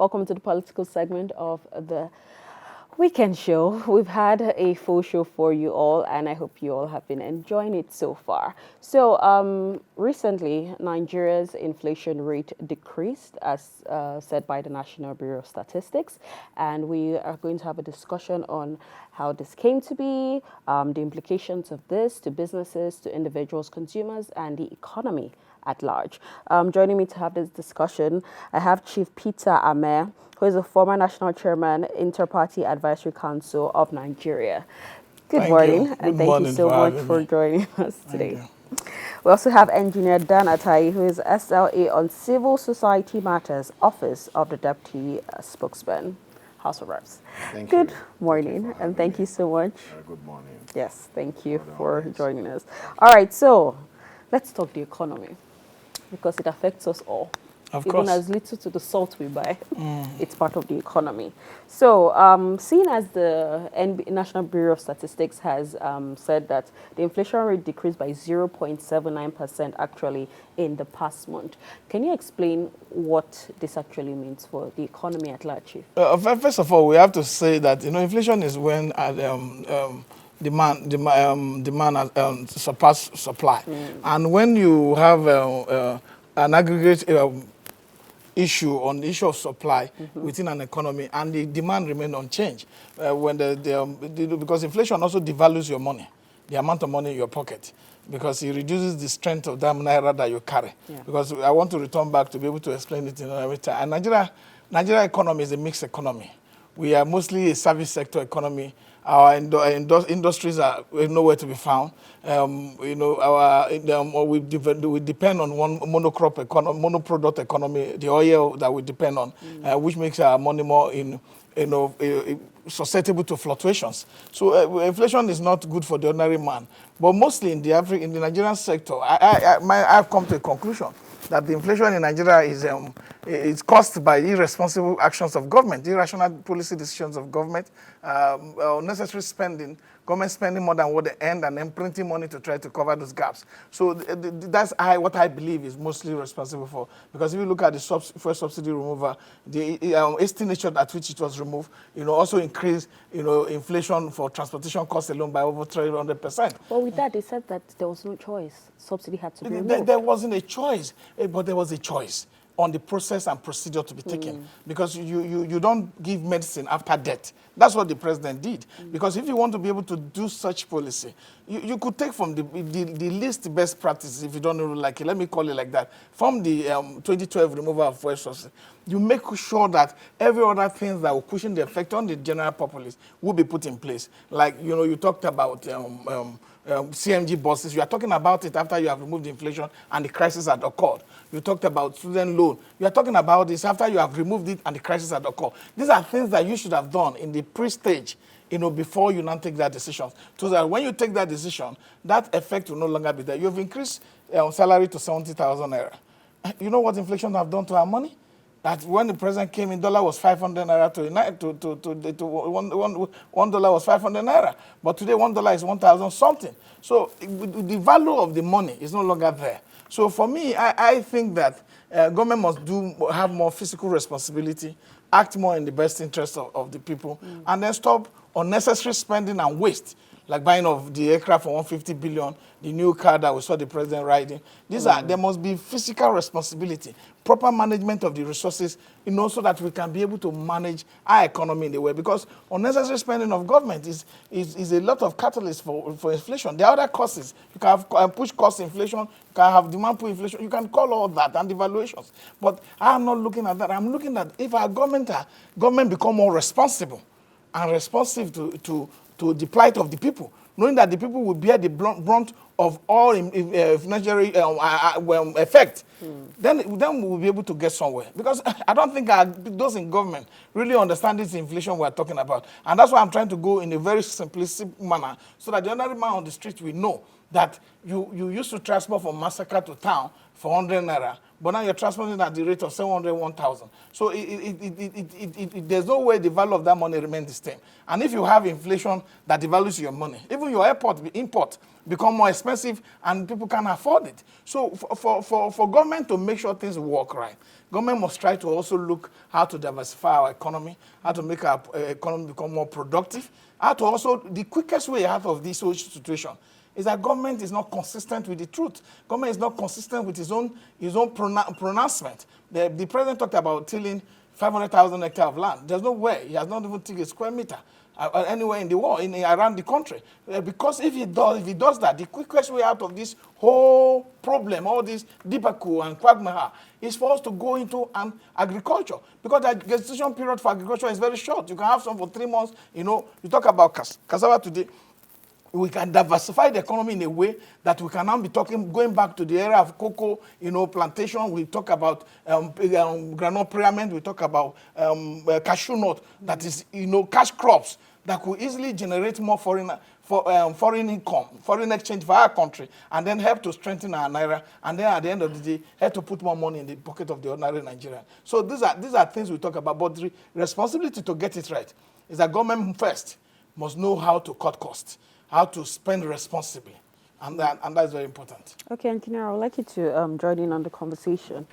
Welcome to the political segment of the weekend show. We've had a full show for you all, and I hope you all have been enjoying it so far. Recently, Nigeria's inflation rate decreased, as said by the National Bureau of Statistics, and we are going to have a discussion on how this came to be, the implications of this to businesses, to individuals, consumers, and the economy at large. Joining me to have this discussion, I have Chief Peter Amer, who is a former national chairman, Inter-Party Advisory Council of Nigeria. Good morning, and thank you so much for joining us today. We also have Engineer Dan Atai, who is SLA on Civil Society Matters, Office of the Deputy Spokesman, House of Reps. Good morning, and thank you so much. Good morning. Yes, thank you for joining us. All right, so let's talk the economy, because it affects us all. Of Even course. as little to the salt we buy, it's part of the economy. So, seeing as the National Bureau of Statistics has said that the inflation rate decreased by 0.79% actually in the past month, can you explain what this actually means for the economy at large, Chief? First of all, we have to say that inflation is when demand surpass supply, and when you have an aggregate issue on the issue of supply within an economy, and the demand remain unchanged. Because inflation also devalues your money, the amount of money in your pocket, because it reduces the strength of that naira that you carry. Yeah. Because I want to return back to be able to explain it in every time. And Nigeria economy is a mixed economy. We are mostly a service sector economy. Our industries are nowhere to be found. We depend on one monoproduct economy, the oil that we depend on, which makes our money more susceptible to fluctuations. So inflation is not good for the ordinary man. But mostly in the Nigerian sector, I've come to a conclusion that the inflation in Nigeria is caused by irresponsible actions of government, irrational policy decisions of government, unnecessary spending, government spending more than what they earn, and then printing money to try to cover those gaps. So that's what I believe is mostly responsible for. Because if you look at the fuel subsidy removal, the hasty nature at which it was removed, also increased, inflation for transportation costs alone by over 300%. Well, with that, they said that there was no choice. Subsidy had to be removed. There wasn't a choice, but there was a choice on the process and procedure to be taken, because you don't give medicine after death. That's what the president did. Because if you want to be able to do such policy, you could take from the least best practice, if you don't know, like, let me call it like that, from the 2012 removal of fuel subsidy. You make sure that every other thing that will cushion the effect on the general populace will be put in place. Like, you talked about CMG buses. You are talking about it after you have removed the inflation and the crisis had occurred. You talked about student loan. You are talking about this after you have removed it and the crisis had occurred. These are things that you should have done in the pre-stage, before you now take that decision. So that when you take that decision, that effect will no longer be there. You have increased salary to 70,000 naira. You know what inflation have done to our money? That when the president came in, dollar was 500 naira to $1 was 500 naira. But today, $1 is 1,000 something. So the value of the money is no longer there. So for me, I think that government must have more fiscal responsibility, act more in the best interest of the people, and then stop unnecessary spending and waste, like buying of the aircraft for 150 billion, the new car that we saw the president riding. There must be fiscal responsibility, proper management of the resources, so that we can be able to manage our economy in the way. Because unnecessary spending of government is a lot of catalyst for inflation. There are other causes. You can have push cost inflation, you can have demand pull inflation, you can call all that and devaluations. But I'm not looking at that. I'm looking at if our government become more responsible and responsive to the plight of the people, knowing that the people will bear the brunt of all financial effect, then we'll be able to get somewhere. Because I don't think those in government really understand this inflation we're talking about. And that's why I'm trying to go in a very simplistic manner, so that the ordinary man on the street will know that you used to transport from Massacre to town for 100 naira, but now you're transporting at the rate of 700, 1,000. So there's no way the value of that money remains the same. And if you have inflation that devalues your money, even your import become more expensive and people can't afford it. So for government to make sure things work right, government must try to also look how to diversify our economy, how to make our economy become more productive, how to also, the quickest way out of this whole situation is that government is not consistent with the truth. Government is not consistent with his own pronouncement. The president talked about tilling 500,000 hectares of land. There's no way. He has not even tilled a square meter anywhere in the world, around the country. Because if he does that, the quickest way out of this whole problem, all this debacle and quagmire, is for us to go into agriculture. Because the gestation period for agriculture is very short. You can have some for 3 months. You know, you talk about cassava today. We can diversify the economy in a way that we can now be going back to the era of cocoa, plantation. We talk about granule pyramid. We talk about cashew nut. That is, cash crops that could easily generate more foreign income, foreign exchange for our country, and then help to strengthen our naira. And then at the end of the day, help to put more money in the pocket of the ordinary Nigerian. So these are things we talk about. But the responsibility to get it right is that government first must know how to cut costs, how to spend responsibly. And that's very important. Okay, Engineer, I would like you to join in on the conversation.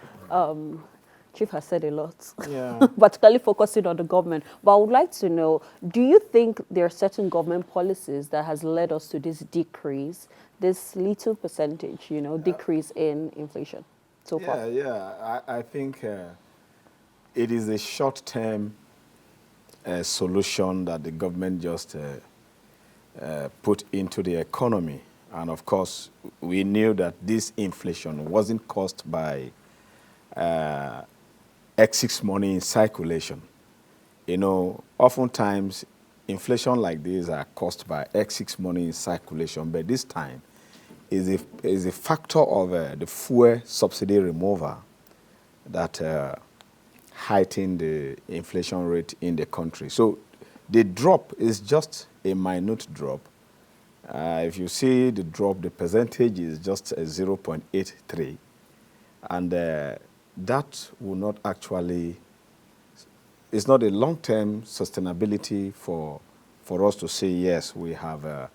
Chief has said a lot, yeah. particularly focusing on the government. But I would like to know, do you think there are certain government policies that has led us to this decrease, this little percentage, decrease in inflation so far? Yeah. I think it is a short-term solution that the government just put into the economy. And of course, we knew that this inflation wasn't caused by excess money in circulation. Oftentimes, inflation like this are caused by excess money in circulation, but this time is a factor of the fuel subsidy removal that heightened the inflation rate in the country. So the drop is just a minute drop. If you see the drop, the percentage is just 0.83. And that will not actually, it's not a long-term sustainability for us to say, yes, we are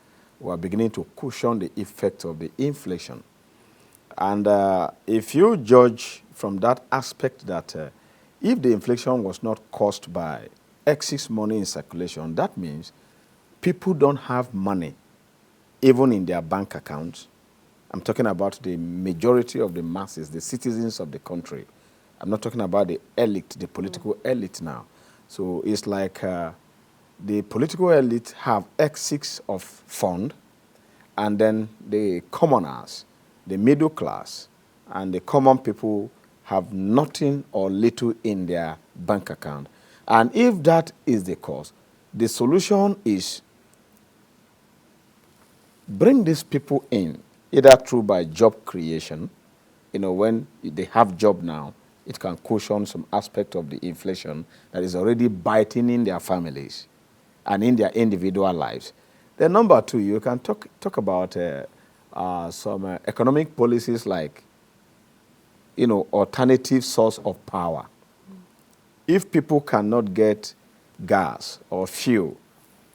beginning to cushion the effect of the inflation. And if you judge from that aspect that if the inflation was not caused by excess money in circulation, that means people don't have money even in their bank accounts. I'm talking about the majority of the masses, the citizens of the country. I'm not talking about the elite, the political elite now. So it's like the political elite have excess of fund, and then the commoners, the middle class, and the common people have nothing or little in their bank account. And if that is the cause, the solution is bring these people in, either through by job creation. When they have job now, it can cushion some aspect of the inflation that is already biting in their families and in their individual lives. Then number two, you can talk about some economic policies like, alternative source of power. If people cannot get gas or fuel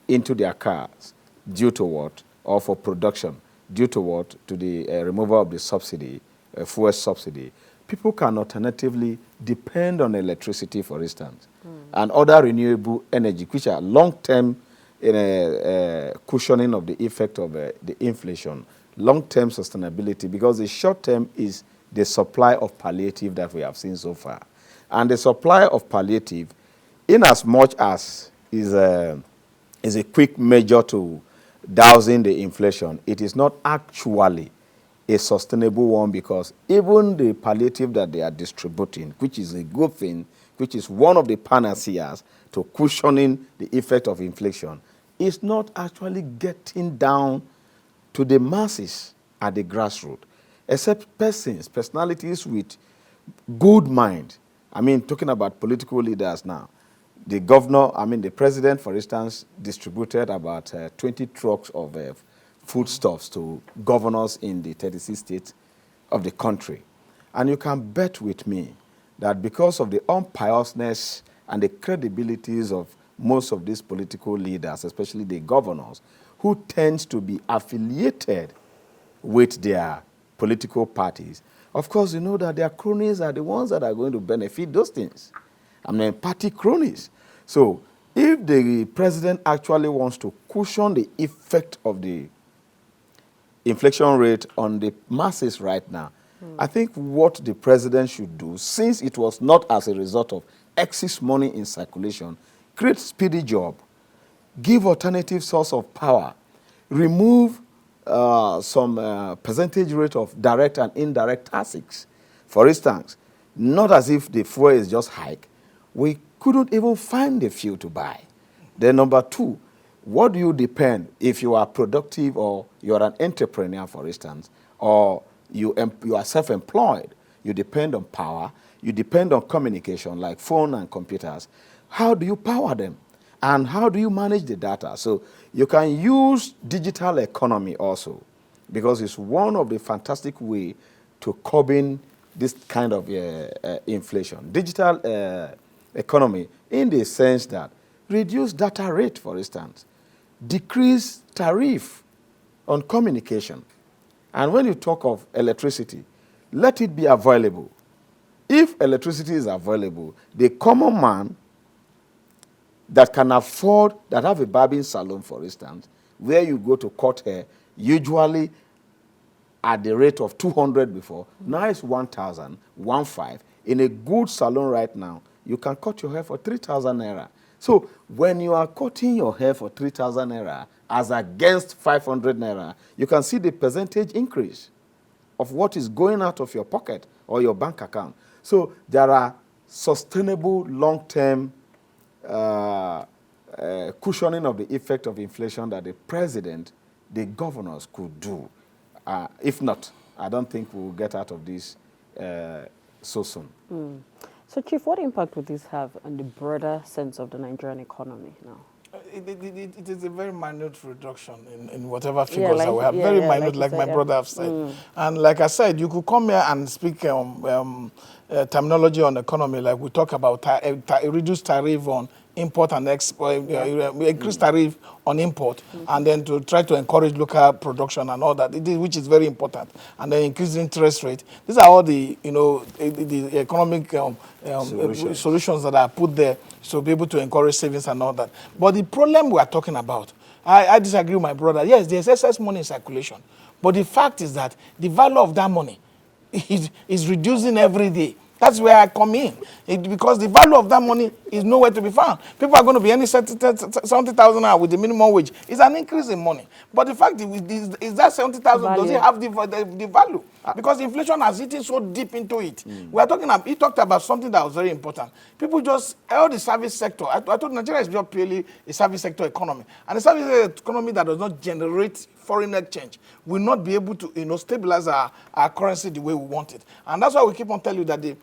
into their cars due to what? Or for production, due to what? To the removal of the subsidy, fuel subsidy, people can alternatively depend on electricity, for instance, and other renewable energy, which are long-term cushioning of the effect of the inflation, long-term sustainability, because the short-term is the supply of palliative that we have seen so far. And the supply of palliative, in as much as is a quick measure to dousing the inflation, it is not actually a sustainable one, because even the palliative that they are distributing, which is a good thing, which is one of the panaceas to cushioning the effect of inflation, is not actually getting down to the masses at the grassroots, except personalities with good mind. Talking about political leaders now. The governor, the president, for instance, distributed about 20 trucks of foodstuffs to governors in the 36 states of the country. And you can bet with me that because of the unpiousness and the credibilities of most of these political leaders, especially the governors, who tend to be affiliated with their political parties, of course, you know that their cronies are the ones that are going to benefit those things. I mean, party cronies. So if the president actually wants to cushion the effect of the inflation rate on the masses right now, I think what the president should do, since it was not as a result of excess money in circulation, create speedy job, give alternative source of power, remove some percentage rate of direct and indirect taxes. For instance, not as if the fuel is just hike. We couldn't even find the fuel to buy. Then number two, what do you depend if you are productive or you're an entrepreneur, for instance, or you are self-employed? You depend on power. You depend on communication like phone and computers. How do you power them? And how do you manage the data? So you can use digital economy also, because it's one of the fantastic way to curbing this kind of inflation. Digital economy in the sense that reduce data rate, for instance, decrease tariff on communication. And when you talk of electricity, let it be available. If electricity is available, the common man that can afford, that have a barbing salon, for instance, where you go to cut hair, usually at the rate of 200 before, now it's 1,000, 1,500. In a good salon right now, you can cut your hair for 3,000 naira. So when you are cutting your hair for 3,000 naira as against 500 naira, you can see the percentage increase of what is going out of your pocket or your bank account. So there are sustainable long-term cushioning of the effect of inflation that the president, the governors could do. If not, I don't think we'll get out of this so soon. So, Chief, what impact would this have on the broader sense of the Nigerian economy now? It is a very minute reduction in whatever figures that we have. Very minute, like my brother have said. And like I said, you could come here and speak terminology on economy, like we talk about reduced tariff on import and export, increase tariff on import, and then to try to encourage local production and all that, which is very important, and then increase interest rate. These are all the the economic solutions that are put there to be able to encourage savings and all that. But the problem we are talking about, I disagree with my brother. Yes, there's excess money in circulation, but the fact is that the value of that money is reducing every day. That's where I come in. Because the value of that money is nowhere to be found. People are going to be earning 70,000 hours with the minimum wage. It's an increase in money. But the fact is that 70,000, does it have the value? Because inflation has eaten so deep into it. We are talking about, he talked about something that was very important. People just, all the service sector, I thought Nigeria is just purely a service sector economy. And a service sector economy that does not generate foreign exchange will not be able to stabilize our currency the way we want it. And that's why we keep on telling you that the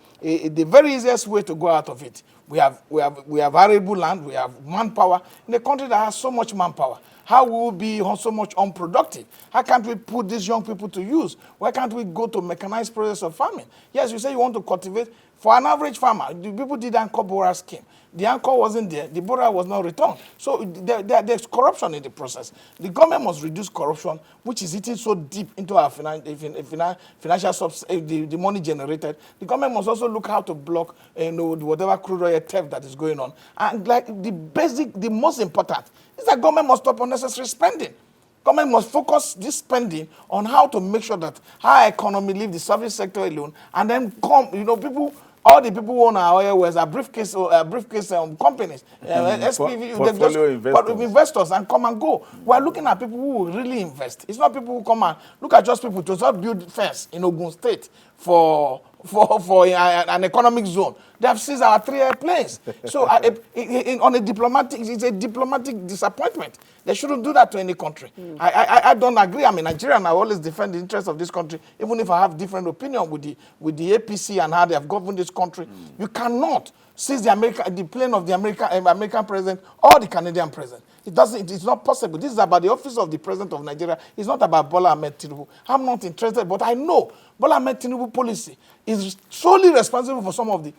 very easiest way to go out of it, we have arable land, we have manpower in a country that has so much manpower. How will we be so much unproductive? How can't we put these young people to use? Why can't we go to mechanized process of farming? Yes, you say you want to cultivate. For an average farmer, the people did anchor borrower scheme. The anchor wasn't there. The borrower was not returned. So there's corruption in the process. The government must reduce corruption, which is eating so deep into our financial the money generated. The government must also look how to block whatever crude oil theft that is going on. And like the most important is that government must stop unnecessary spending. Government must focus this spending on how to make sure that our economy leave the service sector alone, and then all the people who own our oil wells are briefcase companies, SPV, investors, and come and go. We are looking at people who will really invest. It's not people who come and look at just people to just build fence in Ogun State for an economic zone. They have seized our 3 airplanes. So it's a diplomatic disappointment. They shouldn't do that to any country. I don't agree. I'm a Nigerian. I always defend the interests of this country, even if I have different opinion with the APC and how they have governed this country. You cannot seize the plane of the American president or the Canadian president. It's not possible. This is about the office of the president of Nigeria. It's not about Bola Ahmed Tinubu. I'm not interested, but I know Bola Ahmed Tinubu policy is solely responsible for some of the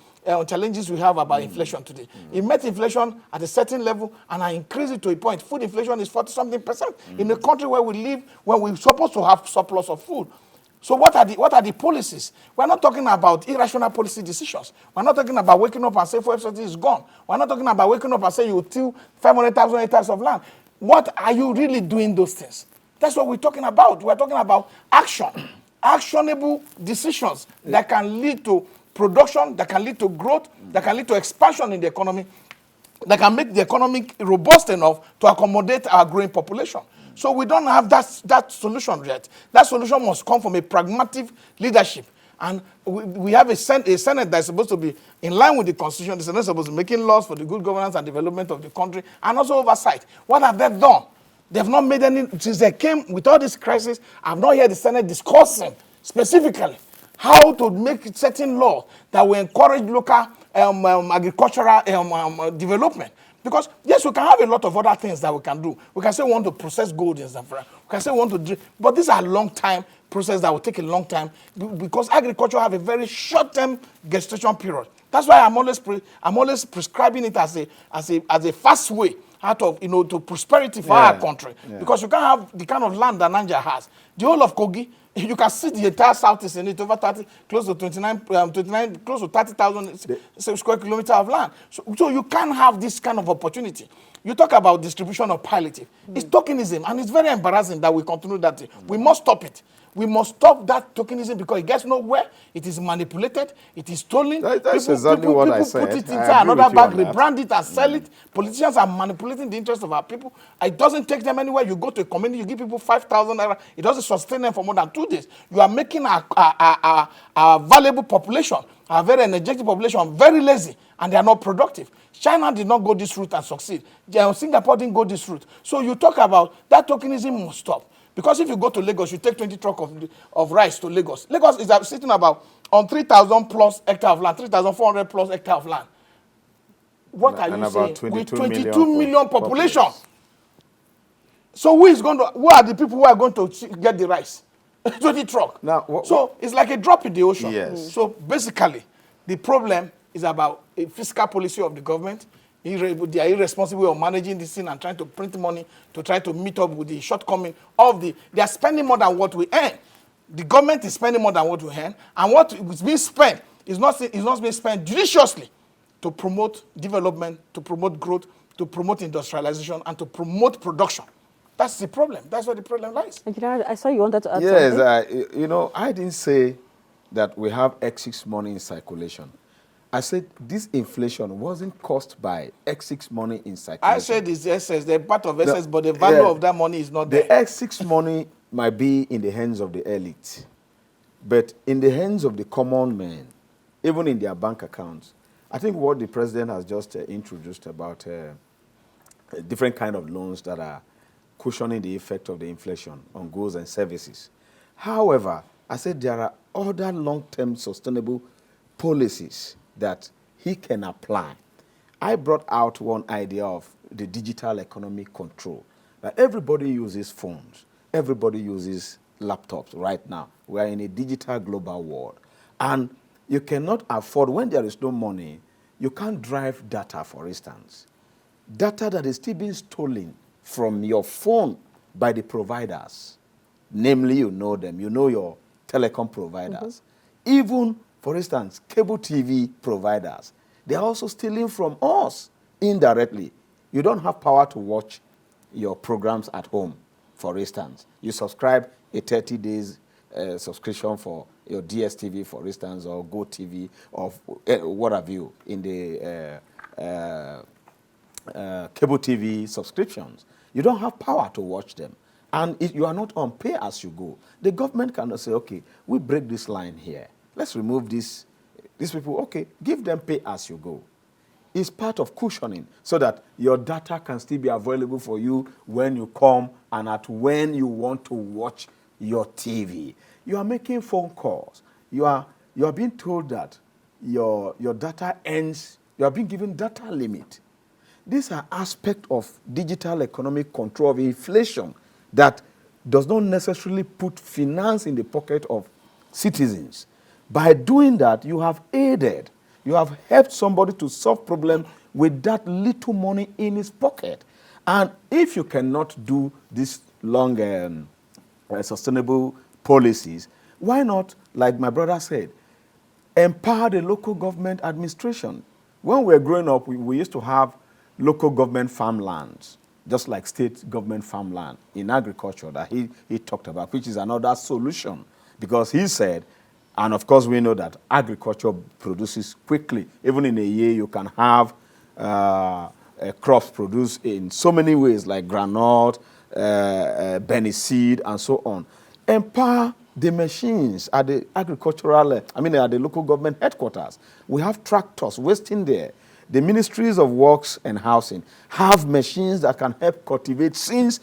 challenges we have about inflation today. He met inflation at a certain level and I increased it to a point. Food inflation is 40-something% in a country where we live, where we're supposed to have surplus of food. So what are the policies? We're not talking about irrational policy decisions. We're not talking about waking up and saying fuel subsidy is gone. We're not talking about waking up and saying you will till 500,000 hectares of land. What are you really doing those things? That's what we're talking about. We're talking about action, actionable decisions that can lead to production, that can lead to growth, that can lead to expansion in the economy, that can make the economy robust enough to accommodate our growing population. So we don't have that solution yet. That solution must come from a pragmatic leadership. And we have a Senate that is supposed to be in line with the Constitution. The Senate is supposed to be making laws for the good governance and development of the country and also oversight. What have they done? They have not made any, since they came with all this crisis, I have not heard the Senate discussing specifically how to make certain laws that will encourage local agricultural development. Because, yes, we can have a lot of other things that we can do. We can say we want to process gold in Zamfara. We can say we want to drink. But these are long-time process that will take a long time because agriculture have a very short-term gestation period. That's why I'm always prescribing it as a fast way out of, to prosperity for our country. Yeah. Because you can't have the kind of land that Nigeria has. The whole of Kogi, you can see the entire southeast in it, over 30, close to 29, close to 30,000 square kilometers of land. So you can't have this kind of opportunity. You talk about distribution of palliative. It's tokenism, and it's very embarrassing that we continue that. We must stop it. We must stop that tokenism because it gets nowhere. It is manipulated. It is stolen. That's exactly what I said. People put it inside another bag, rebrand it and sell it. Politicians are manipulating the interest of our people. It doesn't take them anywhere. You go to a community, you give people 5,000 naira. It doesn't sustain them for more than 2 days. You are making our valuable population, our very energetic population, very lazy, and they are not productive. China did not go this route and succeed. Singapore didn't go this route. So you talk about that tokenism must stop. Because if you go to Lagos, you take 20 trucks of rice to Lagos. Lagos is sitting about on 3,000 plus hectares of land, 3,400 plus hectares of land. What are you saying? With 22 million population. So who are the people who are going to get the rice? 20 trucks. So it's like a drop in the ocean. Yes. So basically, the problem is about a fiscal policy of the government. They are irresponsible of managing this thing and trying to print money to try to meet up with the shortcoming of they are spending more than what we earn. The government is spending more than what we earn, and what is being spent is not being spent judiciously to promote development, to promote growth, to promote industrialization, and to promote production. That's the problem. That's where the problem lies. I saw you wanted to add something. Yes, I didn't say that we have X6 money in circulation. I said this inflation wasn't caused by X6 money in circulation. I said it's excess. They're part of excess, but the value of that money is not there. The X6 money might be in the hands of the elite, but in the hands of the common man, even in their bank accounts, I think what the president has just introduced about different kind of loans that are cushioning the effect of the inflation on goods and services. However, I said there are other long-term sustainable policies that he can apply. I brought out one idea of the digital economic control. That everybody uses phones. Everybody uses laptops right now. We are in a digital global world. And you cannot afford, when there is no money, you can't drive data, for instance. Data that is still being stolen from your phone by the providers. Namely, you know them. You know your telecom providers. Even, for instance, cable TV providers. They are also stealing from us indirectly. You don't have power to watch your programs at home, for instance. You subscribe a 30 days subscription for your DSTV, for instance, or GoTV, or what have you, in the cable TV subscriptions. You don't have power to watch them. And if you are not on pay as you go, the government cannot say, okay, we break this line here. Let's remove these people. Okay, give them pay as you go. It's part of cushioning so that your data can still be available for you when you come and at when you want to watch your TV. You are making phone calls. You are being told that your data ends. You are being given data limit. these are aspects of digital economic control of inflation that does not necessarily put finance in the pocket of citizens. By doing that, you have aided, you have helped somebody to solve problem with that little money in his pocket. And if you cannot do this long sustainable policies, why not, like my brother said, empower the local government administration? When we were growing up, we used to have local government farmlands, just like state government farmland in agriculture that he talked about, which is another solution. Because he said, and of course we know that agriculture produces quickly. Even in a year, you can have crops produced in so many ways, like groundnut, Benny seed, and so on. Empower the machines at the agricultural, at the local government headquarters. We have tractors wasting there. The ministries of works and housing have machines that can help cultivate, since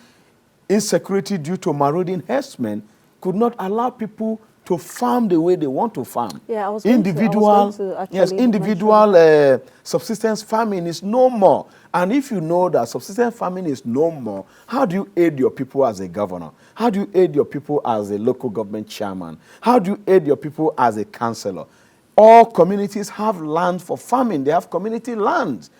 insecurity due to marauding herdsmen could not allow people to farm the way they want to farm. Yeah, I was individual, going to actually yes, individual subsistence farming is no more. And if you know that subsistence farming is no more, how do you aid your people as a governor? How do you aid your people as a local government chairman? How do you aid your people as a councillor? All communities have land for farming. They have community lands.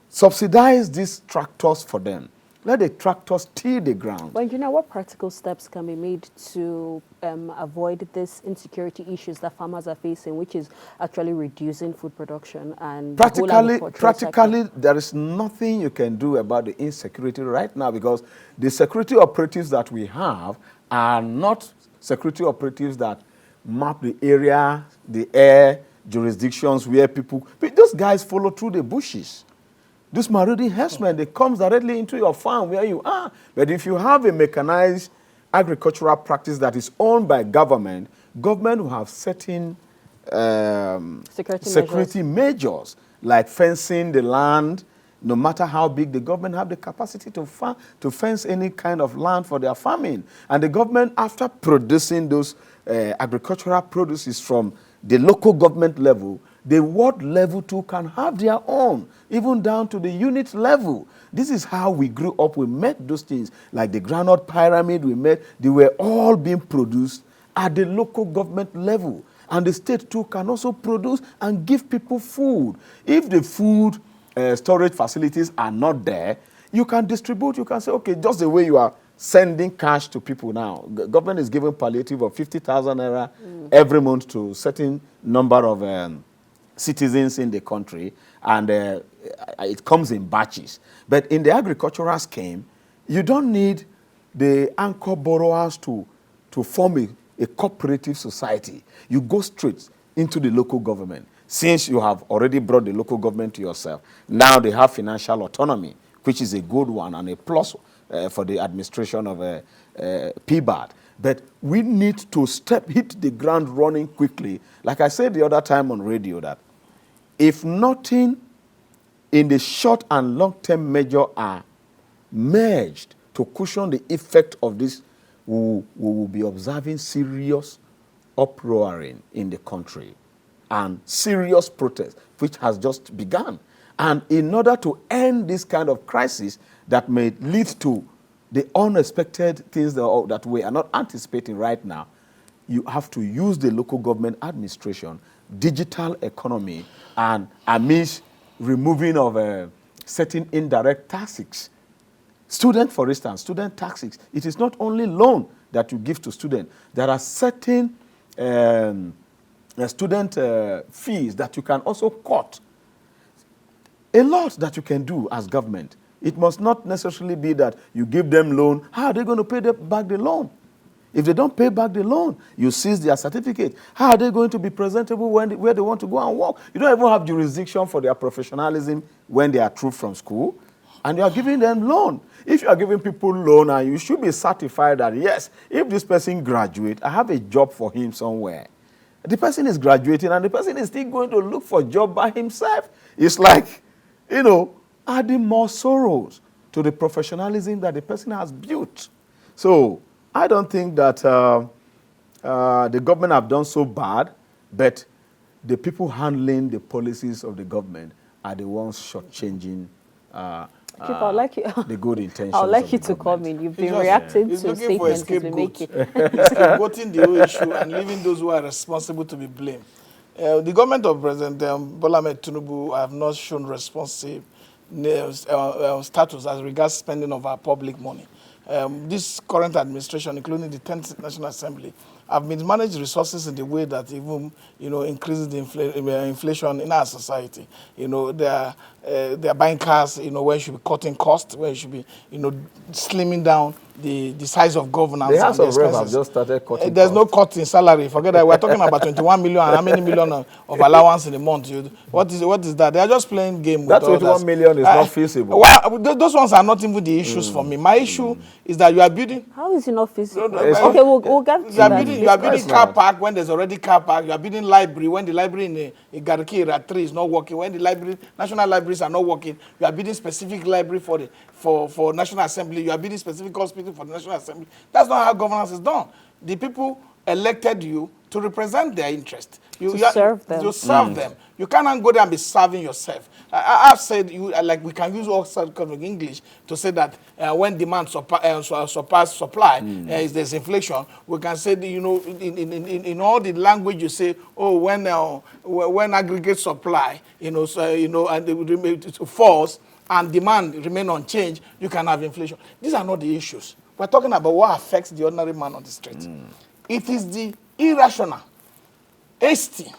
Subsidize these tractors for them. Let the tractors till the ground. Well, what practical steps can be made to avoid these insecurity issues that farmers are facing, which is actually reducing food production and practically, there is nothing you can do about the insecurity right now, because the security operatives that we have are not security operatives that map the area, the air, jurisdictions where people. Those guys follow through the bushes. This marauding herdsman, they comes directly into your farm where you are. But if you have a mechanized agricultural practice that is owned by government will have certain security measures, like fencing the land. No matter how big, the government have the capacity to fence any kind of land for their farming. And the government, after producing those agricultural produces from the local government level, the ward level too can have their own, even down to the unit level. This is how we grew up. We met those things, like the groundnut pyramid we met. They were all being produced at the local government level. And the state too can also produce and give people food. If the food storage facilities are not there, you can distribute. You can say, okay, just the way you are sending cash to people now. Government is giving palliative of 50,000 naira every month to a certain number of citizens in the country, and it comes in batches. But in the agricultural scheme, you don't need the anchor borrowers to form a cooperative society. You go straight into the local government. Since you have already brought the local government to yourself, now they have financial autonomy, which is a good one and a plus for the administration of PBAD. But we need to hit the ground running quickly. Like I said the other time on radio, that if nothing in the short and long-term measure are merged to cushion the effect of this, we will be observing serious uproaring in the country and serious protest, which has just begun. And in order to end this kind of crisis that may lead to the unexpected things that we are not anticipating right now, you have to use the local government administration, digital economy, and amidst removing of certain indirect taxes. Student, for instance, student taxes. It is not only loan that you give to students. There are certain student fees that you can also cut. A lot that you can do as government. It must not necessarily be that you give them loan. How are they going to pay back the loan? If they don't pay back the loan, you seize their certificate. How are they going to be presentable where they want to go and work? You don't even have jurisdiction for their professionalism when they are through from school, and you are giving them loan. If you are giving people loan, and you should be certified that, yes, if this person graduates, I have a job for him somewhere. The person is graduating, and the person is still going to look for a job by himself. It's like, adding more sorrows to the professionalism that the person has built. So I don't think that the government have done so bad, but the people handling the policies of the government are the ones shortchanging Chief, I'd like you. the good intentions I'd like of you the to come government. in. You've He's been just- reacting he's to looking for a statements he's been making. He's scapegoating the whole issue and leaving those who are responsible to be blamed. The government of President Bola Ahmed Tinubu have not shown responsive status as regards spending of our public money. This current administration, including the 10th National Assembly, have mismanaged resources in the way that even, increases the inflation in our society. They are buying cars, where you should be cutting costs, where you should be, slimming down the size of governance. The House and of Rep have expenses. just started cutting There's no costs. cut in salary. Forget that. We're talking about 21 million and how many million of allowance in a month. What is that? They are just playing game That with all 21 million is not feasible. Well, those ones are not even the issues for me. My issue is that you are building. How is it not feasible? It's- Okay, we'll get to You are that. building, you are building Christ, car man. park when there's already car park. You are building library when the library in Garki Area 3 is not working. When the library, national libraries are not working, you are building specific library for National Assembly. You are building specific hospital for the National Assembly. That's not how governance is done. The people elected you to represent their interest. To serve them. To serve them. You cannot go there and be serving yourself. I've said, we can use all sorts of English to say that when demand surpass supply, there's inflation. We can say, in all the language you say, when aggregate supply, and it falls and demand remain unchanged, you can have inflation. These are not the issues. We're talking about what affects the ordinary man on the street. It is the irrational, hasty,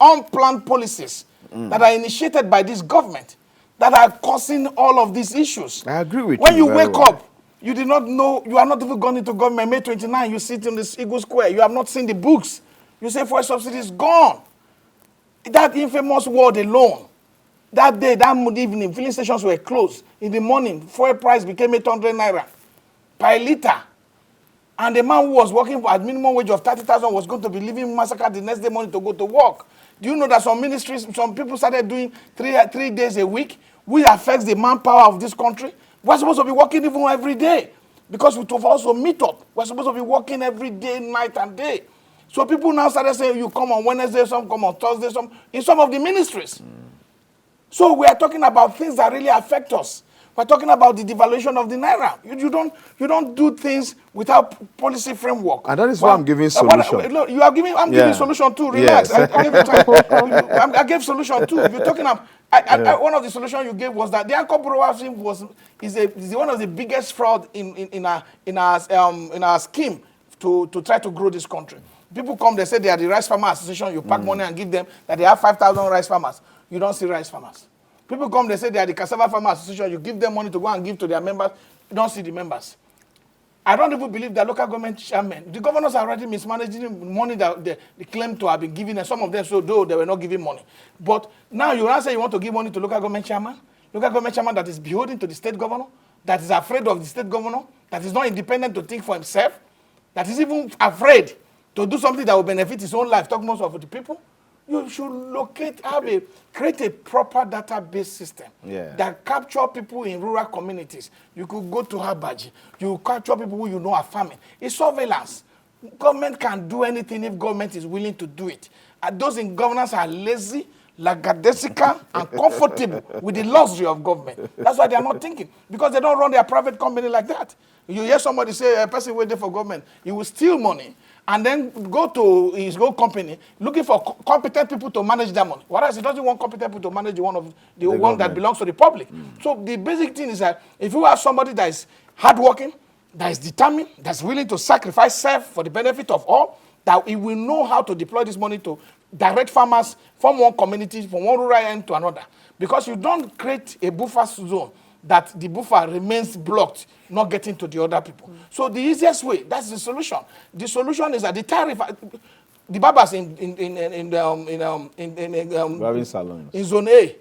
unplanned policies that are initiated by this government that are causing all of these issues. I agree with when you you very wake well. up, you did not know, you are not even gone into government. May 29, you sit in this Eagle Square, you have not seen the books. You say fuel subsidy is gone. That infamous word alone, that day, that evening, filling stations were closed. In the morning, fuel price became 800 naira per litre. And the man who was working at minimum wage of 30,000 was going to be leaving massacre the next day morning to go to work. Do you know that some ministries, some people started doing three days a week, which affects the manpower of this country? We're supposed to be working even every day because we have also meet up. We're supposed to be working every day, night and day. So people now started saying, you come on Wednesday, some come on Thursday, some in some of the ministries. So we are talking about things that really affect us. We're talking about the devaluation of the naira. You don't do things without policy framework. And that is why I'm giving solution. Look, you are giving. I'm giving solution too. Relax. Yes. I gave you time. I gave solution too. You're talking about. One of the solutions you gave was that the anchor borrower scheme is one of the biggest fraud in our scheme to try to grow this country. People come, they say they are the rice farmer association. You pack money and give them that they have 5,000 rice farmers. You don't see rice farmers. People come, they say they are the cassava farmer association. You give them money to go and give to their members. You don't see the members. I don't even believe that local government chairmen, the governors are already mismanaging money that they claim to have been given, and some of them, so though they were not giving money. But now you now say you want to give money to local government chairman that is beholden to the state governor, that is afraid of the state governor, that is not independent to think for himself, that is even afraid to do something that will benefit his own life, talk most of the people. You should create a proper database system that capture people in rural communities. You could go to Habaji. You capture people who you know are farming. It's surveillance. Government can do anything if government is willing to do it. And those in governance are lazy, lackadaisical, and comfortable with the luxury of government. That's why they are not thinking. Because they don't run their private company like that. You hear somebody say, a person waiting for government, he will steal money and then go to his own company looking for competent people to manage that money. Whereas he doesn't want competent people to manage the one that belongs to the public. So the basic thing is that if you have somebody that is hardworking, that is determined, that's willing to sacrifice self for the benefit of all, that he will know how to deploy this money to direct farmers from one community, from one rural end to another. Because you don't create a buffer zone that the buffer remains blocked, not getting to the other people. So the easiest way, that's the solution. The solution is that the tariff, the barbers in zone A,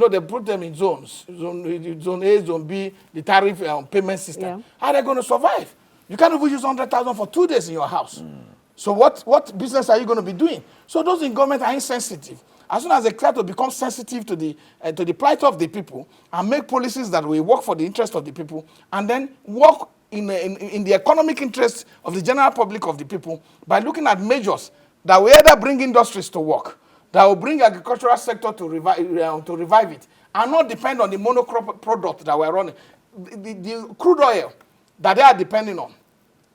they put them in zones. Zone A, zone B, the tariff payment system. Yeah. How are they going to survive? You can't even use 100,000 for 2 days in your house. So what business are you going to be doing? So those in government are insensitive. As soon as they try to become sensitive to the plight of the people and make policies that will work for the interest of the people and then work in the economic interest of the general public of the people by looking at measures that will either bring industries to work, that will bring agricultural sector to revive it, and not depend on the monocrop product that we're running. The crude oil that they are depending on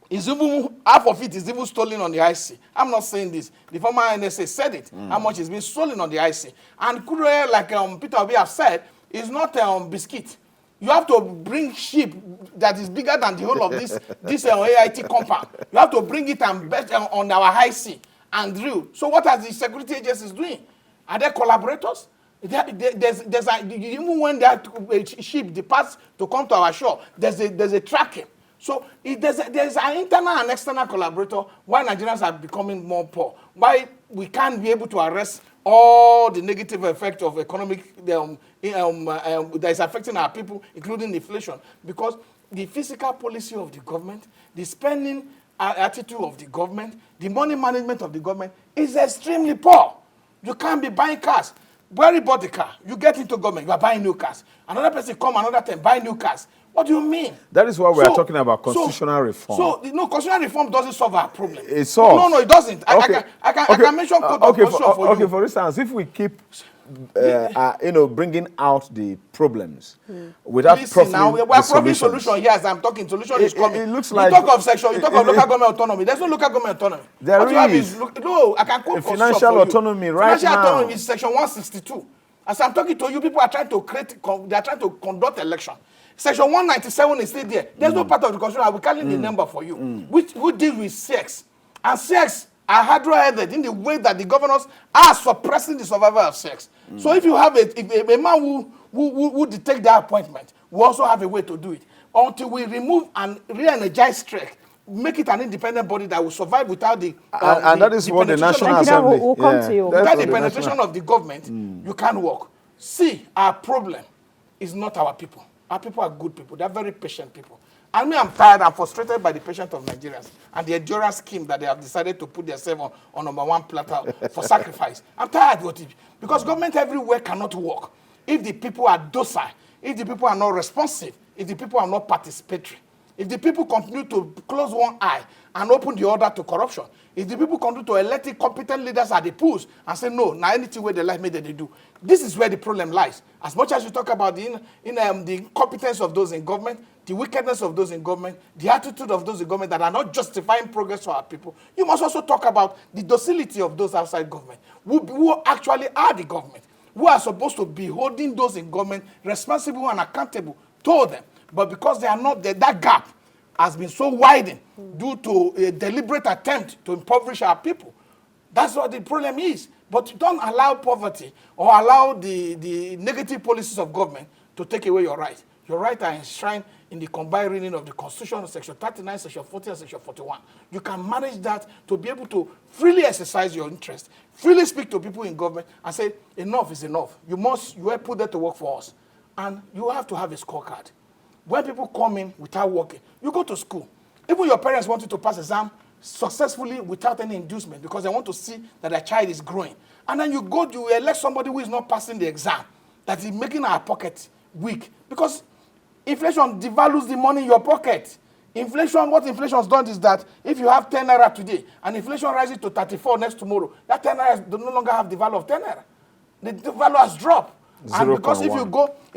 is even, half of it is even stolen on the IC. I'm not saying this. The former NSA said it, how much is being stolen on the IC. And crude oil, like Peter Obi have said, is not biscuit. You have to bring ship that is bigger than the whole of this AIT compound. You have to bring it and bet on our high sea and drill. So what are the security agencies doing? Are they collaborators? Even when that ship departs to come to our shore, there's a tracking. So there's an internal and external collaborator. Why Nigerians are becoming more poor? Why we can't be able to arrest all the negative effect of economic that is affecting our people, including inflation, because the fiscal policy of the government, the spending attitude of the government, the money management of the government is extremely poor. You can't be buying cars. Where you bought the car, you get into government, you are buying new cars. Another person come another time, buy new cars. What do you mean? That is why we are talking about constitutional reform. So, constitutional reform doesn't solve our problem. It solves. No, it doesn't. Okay. I can mention code of constitution for you. Okay, for instance, if we keep, bringing out the problems without Listen, now we're providing solution here as I'm talking. Solution is coming. It looks like you talk of section, you talk of local government autonomy. There's no local government autonomy. There is. No, I can quote financial autonomy right financial now. autonomy is section 162. As I'm talking to you, people are trying to they are trying to conduct election. Section 197 is still there. There's no part of the constitution. I will call in the number for you, which deal with sex. And sex are hydro-headed in the way that the governors are suppressing the survival of sex. So if you have a man who detect their appointment, we also have a way to do it. Until we remove and re-energize strike, make it an independent body that will survive without the and that is what the National Assembly. We'll come to you. Without the penetration of the government, you can't work. See, our problem is not our people. Our people are good people. They're very patient people. And me, I'm tired. I'm frustrated by the patience of Nigerians and the endurance scheme that they have decided to put themselves on number one platter for sacrifice. I'm tired with it because government everywhere cannot work if the people are docile, if the people are not responsive, if the people are not participatory. If the people continue to close one eye and open the other to corruption, if the people continue to elect competent leaders at the polls and say, no, now anything where they like me, they do. This is where the problem lies. As much as you talk about the incompetence of those in government, the wickedness of those in government, the attitude of those in government that are not justifying progress for our people, you must also talk about the docility of those outside government, who actually are the government, who are supposed to be holding those in government responsible and accountable to them. But because they are not there, that gap has been so widened due to a deliberate attempt to impoverish our people. That's what the problem is. But don't allow poverty or allow the negative policies of government to take away your rights. Your rights are enshrined in the combined reading of the Constitution, Section 39, Section 40, and Section 41. You can manage that to be able to freely exercise your interest, freely speak to people in government and say, enough is enough. You are put there to work for us. And you have to have a scorecard. When people come in without working, you go to school. Even your parents want you to pass exam successfully without any inducement because they want to see that their child is growing. And then you elect somebody who is not passing the exam, that is making our pocket weak. Because inflation devalues the money in your pocket. What inflation has done is that if you have 10 naira today and inflation rises to 34 next tomorrow, that 10 naira no longer have the value of 10 naira. The value has dropped. And because if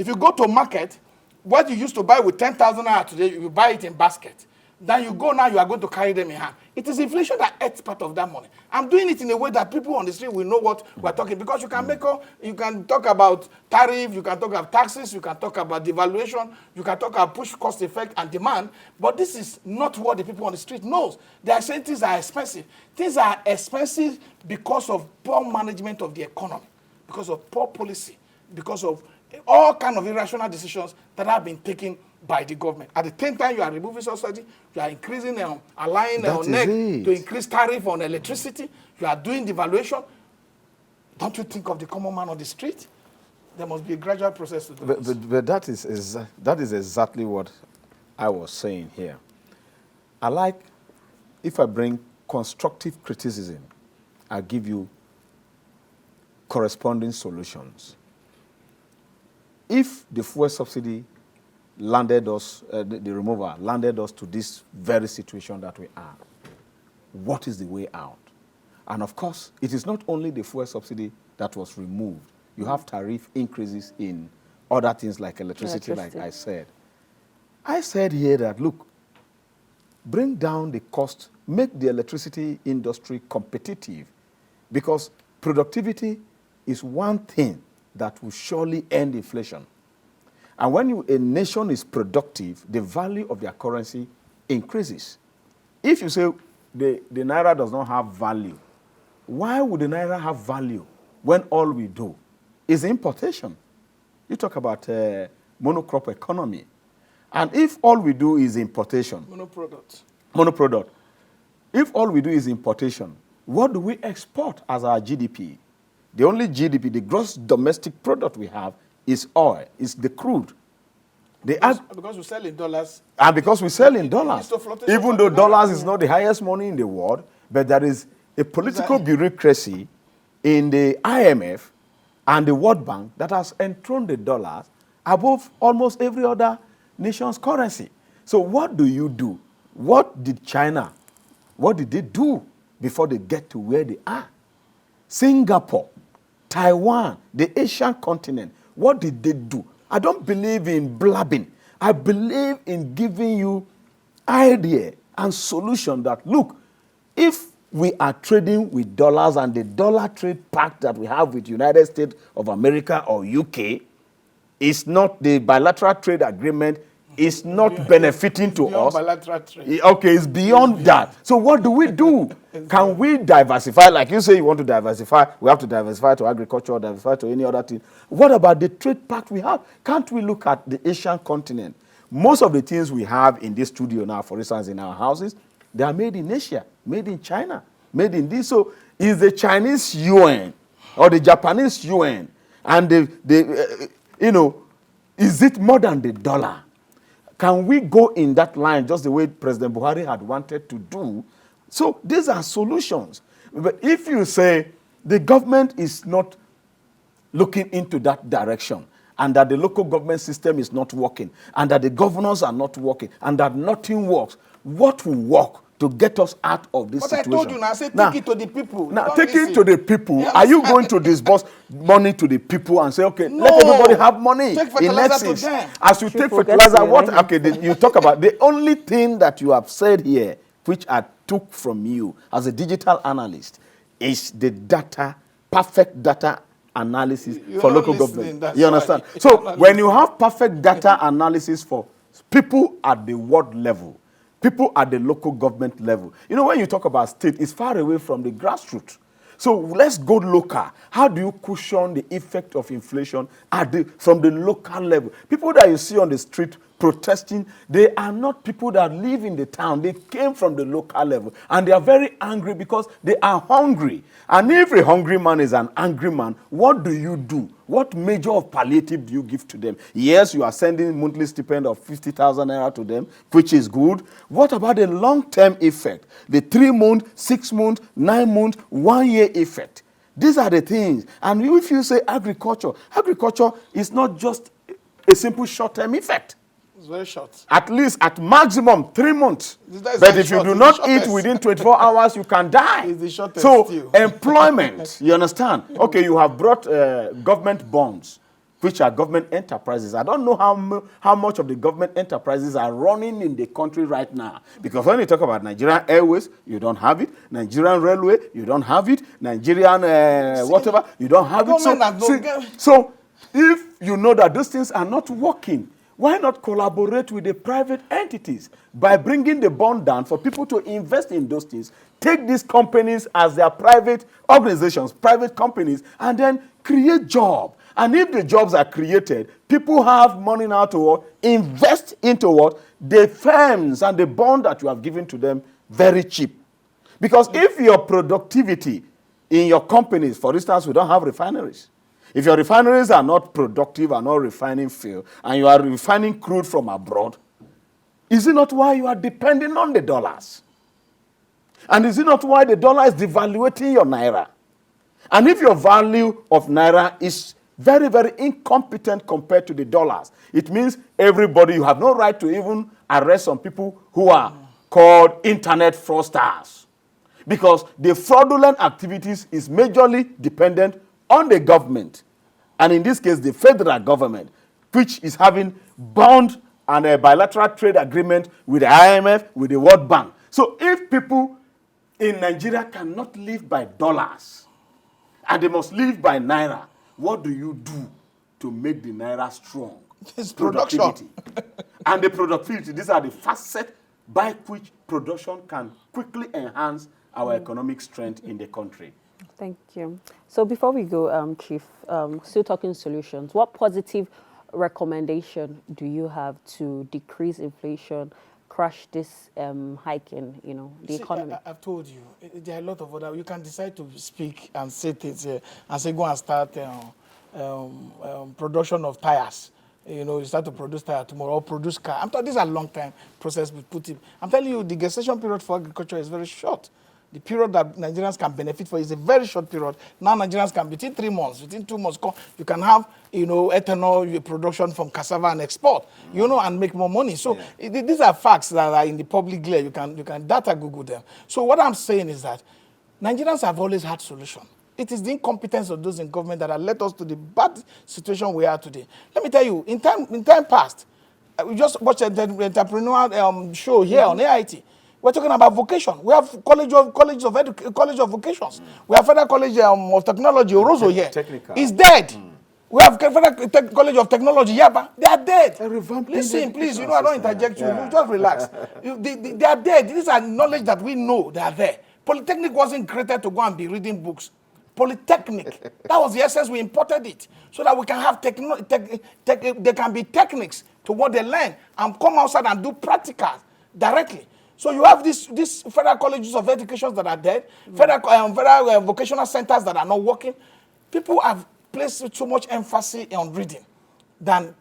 you go to market, what you used to buy with 10,000 naira today, you buy it in basket. Then you go now, you are going to carry them in hand. It is inflation that eats part of that money. I'm doing it in a way that people on the street will know what we're talking. Because you can talk about tariff, you can talk about taxes, you can talk about devaluation, you can talk about push cost effect and demand. But this is not what the people on the street knows. They are saying things are expensive. Things are expensive because of poor management of the economy, because of poor policy, because of all kinds of irrational decisions that have been taken by the government. At the same time, you are removing subsidy, you are increasing, allowing NEC to increase tariff on electricity, you are doing devaluation. Don't you think of the common man on the street? There must be a gradual process to do this. But that is exactly what I was saying here. I like, if I bring constructive criticism, I give you corresponding solutions. If the fuel subsidy landed us, the removal landed us to this very situation that we are, what is the way out? And of course, it is not only the fuel subsidy that was removed. You have tariff increases in other things like electricity, like Electricity. I said. I said here that, look, bring down the cost, make the electricity industry competitive, because productivity is one thing that will surely end inflation. And when a nation is productive, the value of their currency increases. If you say the Naira does not have value, why would the Naira have value when all we do is importation? You talk about monocrop economy. And if all we do is importation, monoproduct, if all we do is importation, what do we export as our GDP? The only GDP, the gross domestic product we have, is oil, is the crude. Because we sell in dollars. And because we sell in dollars. Even Even though dollars is not the highest money in the world, but there is a political bureaucracy in the IMF and the World Bank that has enthroned the dollars above almost every other nation's currency. So what do you do? What did they do before they get to where they are? Singapore, Taiwan, the Asian continent, what did they do? I don't believe in blabbing. I believe in giving you idea and solution that, look, if we are trading with dollars and the dollar trade pact that we have with United States of America or UK is not, the bilateral trade agreement is not benefiting to us. Bilateral trade. Okay, it's beyond that. So what do we do? Can we diversify? Like you say you want to diversify, we have to diversify to agriculture, diversify to any other thing. What about the trade pact we have? Can't we look at the Asian continent? Most of the things we have in this studio now, for instance, in our houses, they are made in Asia, made in China, made in this. So is the Chinese yuan or the Japanese yuan and is it more than the dollar? Can we go in that line just the way President Buhari had wanted to do? So these are solutions. But if you say the government is not looking into that direction, and that the local government system is not working, and that the governors are not working, and that nothing works, what will work to get us out of this situation? But I told you now, I said take it to the people. Now, take it to the people. Are you going to disburse money to the people and say, okay, let everybody have money? Take fertilizer to them. As you take fertilizer, what? Okay, you talk about the only thing that you have said here, which I took from you as a digital analyst, is the data, perfect data analysis for local government. You understand? So when you have perfect data analysis for people at the world level, people at the local government level, you know, when you talk about state, it's far away from the grassroots. So let's go local. How do you cushion the effect of inflation from the local level? People that you see on the street protesting, they are not people that live in the town. They came from the local level. And they are very angry because they are hungry. And if a hungry man is an angry man, what do you do? What measure of palliative do you give to them? Yes, you are sending monthly stipend of 50,000 naira to them, which is good. What about the long-term effect? The 3-month, 6-month, 9-month, 1-year effect. These are the things. And if you say agriculture is not just a simple short-term effect. It's very short. At least, at maximum, 3 months. But if you do not eat within 24 hours, you can die. It's the shortest so, still. employment, you understand? Okay, you have brought government bonds, which are government enterprises. I don't know how much of the government enterprises are running in the country right now. Because when you talk about Nigerian Airways, you don't have it. Nigerian Railway, you don't have it. Nigerian whatever, you don't have it. So, if you know that those things are not working, why not collaborate with the private entities by bringing the bond down for people to invest in those things, take these companies as their private organizations, private companies, and then create jobs. And if the jobs are created, people have money now to invest into what? The firms and the bond that you have given to them very cheap. Because if your productivity in your companies, for instance, we don't have refineries. If your refineries are not productive and not refining fuel, and you are refining crude from abroad, is it not why you are depending on the dollars? And is it not why the dollar is devaluating your naira? And if your value of naira is very, very incompetent compared to the dollars, it means everybody, you have no right to even arrest some people who are called internet fraudsters. Because the fraudulent activities is majorly dependent on the government, and in this case, the federal government, which is having bond and a bilateral trade agreement with the IMF, with the World Bank. So if people in Nigeria cannot live by dollars and they must live by naira, what do you do to make the naira strong? It's production. And the productivity, these are the facets by which production can quickly enhance our economic strength in the country. Thank you. So before we go, Chief, still talking solutions, what positive recommendation do you have to decrease inflation, crush this hike in, the economy? I've told you, there are a lot of other, you can decide to speak and say things and say, go and start production of tires. You start to produce tire tomorrow or produce car. I'm telling these are long-time process we put in. I'm telling you, the gestation period for agriculture is very short. The period that Nigerians can benefit for is a very short period. Now Nigerians can, within 3 months, within 2 months, you can have, ethanol production from cassava and export, and make more money. So these are facts that are in the public glare. You can data Google them. So what I'm saying is that Nigerians have always had solutions. It is the incompetence of those in government that have led us to the bad situation we are today. Let me tell you, in time past, we just watched the entrepreneurial show here on AIT. We're talking about vocation. We have college of vocations. We have Federal College of Technology, Orozo here. Technical. It's dead. We have Federal College of Technology, Yaba. They are dead. Listen, please, I don't interject you. Just relax. They are dead. These are knowledge that we know they are there. Polytechnic wasn't created to go and be reading books. Polytechnic, that was the essence. We imported it so that we can have there can be techniques to what they learn and come outside and do practicals directly. So you have these federal colleges of education that are dead, federal vocational centers that are not working. People have placed so much emphasis on reading than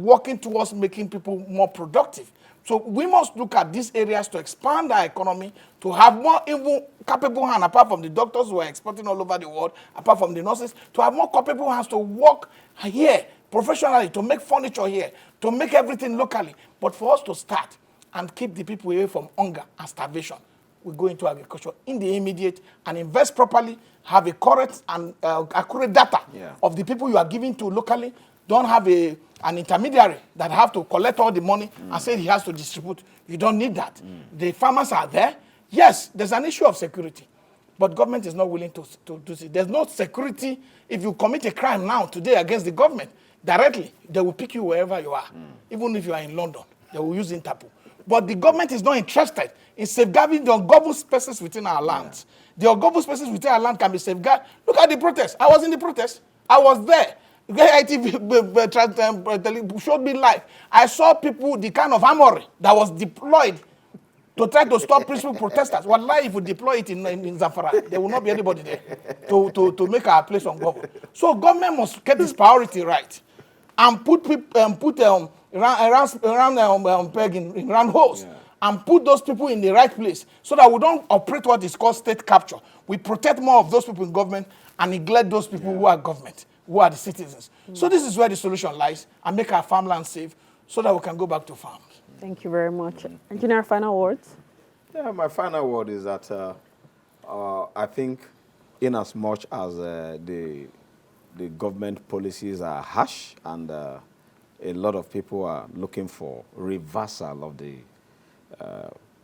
working towards making people more productive. So we must look at these areas to expand our economy, to have more even capable hands, apart from the doctors who are exporting all over the world, apart from the nurses, to have more capable hands to work here professionally, to make furniture here, to make everything locally. But for us to start and keep the people away from hunger and starvation, we go into agriculture in the immediate and invest properly, have a correct and accurate data of the people you are giving to locally. Don't have an intermediary that have to collect all the money and say he has to distribute. You don't need that. The farmers are there. Yes, there's an issue of security, but government is not willing to do it. There's no security. If you commit a crime now, today, against the government, directly, they will pick you wherever you are. Even if you are in London, they will use Interpol. But the government is not interested in safeguarding the ungoverned spaces within our lands. The ungoverned spaces within our land can be safeguarded. Look at the protest. I was in the protest. I was there. ITV showed me live. I saw people, the kind of armory that was deployed to try to stop peaceful protesters. Wallahi, if we deploy it in Zamfara, there will not be anybody there to make our place ungoverned. So government must get this priority right and put peg in round holes and put those people in the right place so that we don't operate what is called state capture. We protect more of those people in government and neglect those people who are government, who are the citizens. So this is where the solution lies, and make our farmland safe so that we can go back to farms. Thank you very much. Engineer, final words? Yeah, my final word is that I think in as much as the government policies are harsh and a lot of people are looking for reversal of the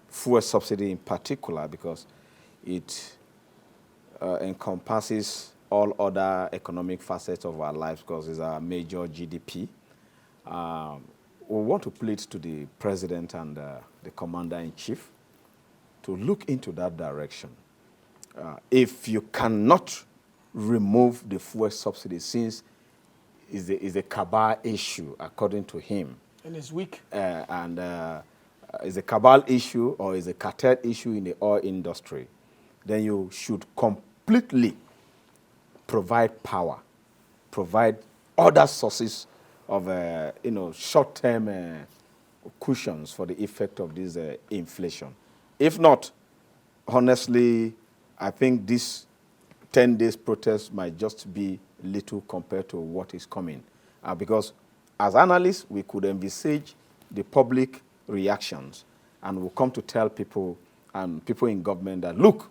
fuel subsidy in particular, because it encompasses all other economic facets of our lives because it's our major GDP. We want to plead to the president and the commander-in-chief to look into that direction. If you cannot remove the fuel subsidy, since is a cabal issue, according to him. And it's weak. Is a cabal issue or is a cartel issue in the oil industry, then you should completely provide power, provide other sources of short-term cushions for the effect of this inflation. If not, honestly, I think this 10 days protest might just be little compared to what is coming. Because as analysts, we could envisage the public reactions and we'll come to tell people and people in government that, look,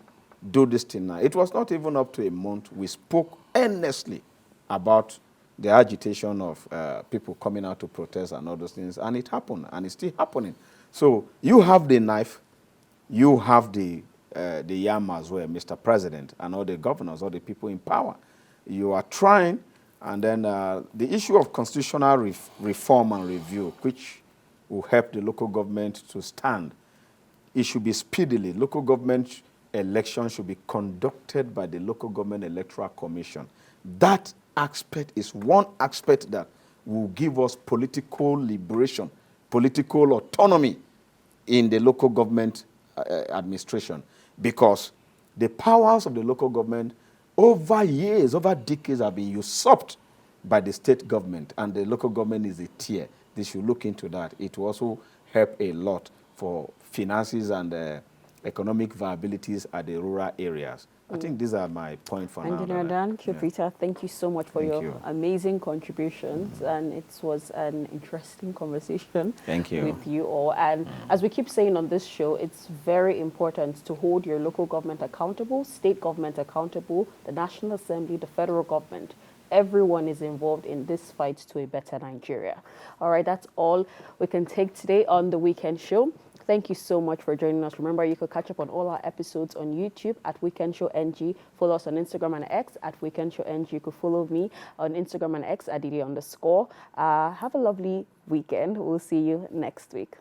do this thing now. It was not even up to a month. We spoke earnestly about the agitation of people coming out to protest and all those things, and it happened, and it's still happening. So you have the knife, you have the yam as well, Mr. President, and all the governors, all the people in power. You are trying, and then the issue of constitutional reform and review, which will help the local government to stand, it should be speedily. Local government elections should be conducted by the Local Government Electoral Commission. That aspect is one aspect that will give us political liberation, political autonomy in the local government administration, because the powers of the local government over years, over decades have been usurped by the state government, and the local government is a tier. They should look into that. It will also help a lot for finances and economic viabilities at the rural areas. I think these are my points for now. Engineer Dan, Chupita, thank you so much for Thank your you. amazing contributions, and it was an interesting conversation Thank you. with you all. And as we keep saying on this show, it's very important to hold your local government accountable, state government accountable, the National Assembly, the federal government. Everyone is involved in this fight to a better Nigeria. All right, that's all we can take today on The Weekend Show. Thank you so much for joining us. Remember, you can catch up on all our episodes on YouTube at Weekend Show NG. Follow us on Instagram and X at Weekend Show NG. You could follow me on Instagram and X at Didi_. Have a lovely weekend. We'll see you next week.